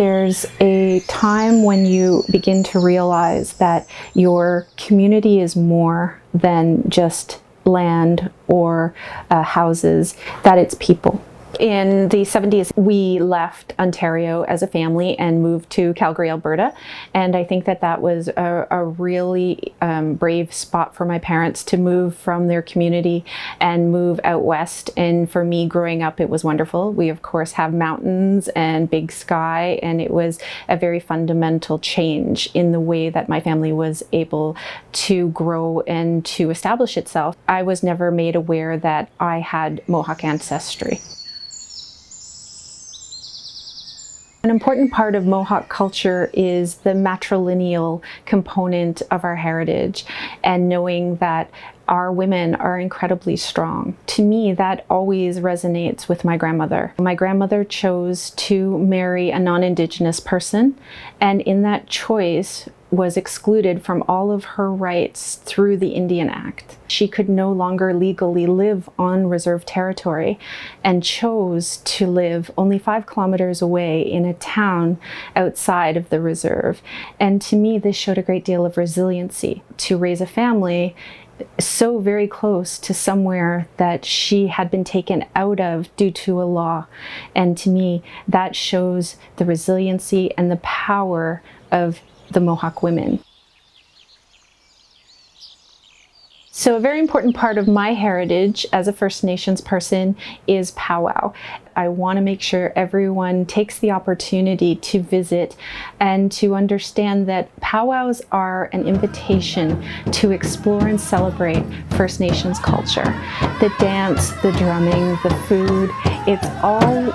There's a time when you begin to realize that your community is more than just land or houses, that it's people. In the 70s, we left Ontario as a family and moved to Calgary, Alberta. And I think that that was a really brave spot for my parents to move from their community and move out west. And for me, growing up, it was wonderful. We, of course, have mountains and big sky, and it was a very fundamental change in the way that my family was able to grow and to establish itself. I was never made aware that I had Mohawk ancestry. An important part of Mohawk culture is the matrilineal component of our heritage, and knowing that our women are incredibly strong. To me, that always resonates with my grandmother. My grandmother chose to marry a non-Indigenous person, and in that choice was excluded from all of her rights through the Indian Act. She could no longer legally live on reserve territory and chose to live only 5 kilometers away in a town outside of the reserve. And to me, this showed a great deal of resiliency to raise a family so very close to somewhere that she had been taken out of due to a law. And to me, that shows the resiliency and the power of the Mohawk women. So a very important part of my heritage as a First Nations person is powwow. I want to make sure everyone takes the opportunity to visit and to understand that powwows are an invitation to explore and celebrate First Nations culture. The dance, the drumming, the food, it's all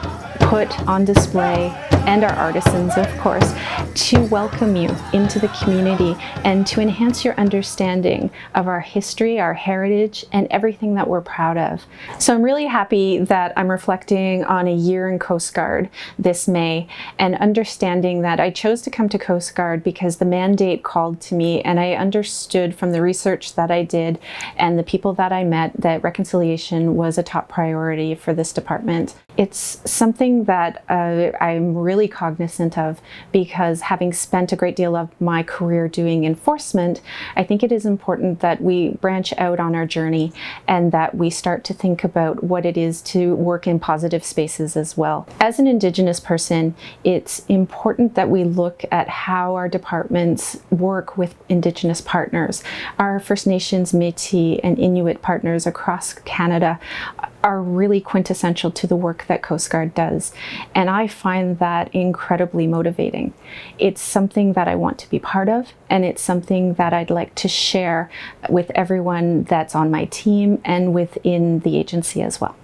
put on display, and our artisans, of course, to welcome you into the community and to enhance your understanding of our history, our heritage, and everything that we're proud of. So I'm really happy that I'm reflecting on a year in Coast Guard this May, and understanding that I chose to come to Coast Guard because the mandate called to me, and I understood from the research that I did and the people that I met that reconciliation was a top priority for this department. It's something that I'm really cognizant of, because having spent a great deal of my career doing enforcement, I think it is important that we branch out on our journey and that we start to think about what it is to work in positive spaces as well. As an Indigenous person, it's important that we look at how our departments work with Indigenous partners. Our First Nations, Métis, and Inuit partners across Canada are really quintessential to the work that Coast Guard does. And I find that incredibly motivating. It's something that I want to be part of, and it's something that I'd like to share with everyone that's on my team and within the agency as well.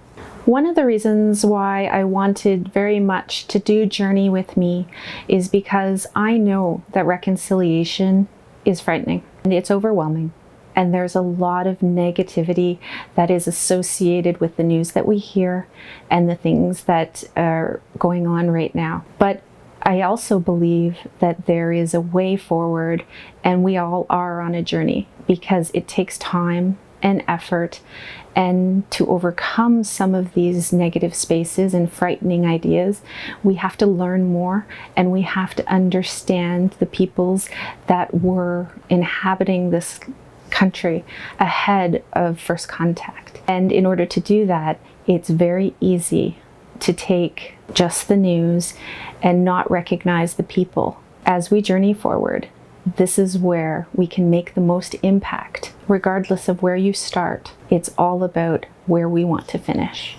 One of the reasons why I wanted very much to do Journey with me is because I know that reconciliation is frightening and it's overwhelming. And there's a lot of negativity that is associated with the news that we hear and the things that are going on right now. But I also believe that there is a way forward, and we all are on a journey, because it takes time and effort, and to overcome some of these negative spaces and frightening ideas, we have to learn more, and we have to understand the peoples that were inhabiting this country ahead of first contact. And in order to do that, it's very easy to take just the news and not recognize the people. As we journey forward, this is where we can make the most impact. Regardless of where you start, it's all about where we want to finish.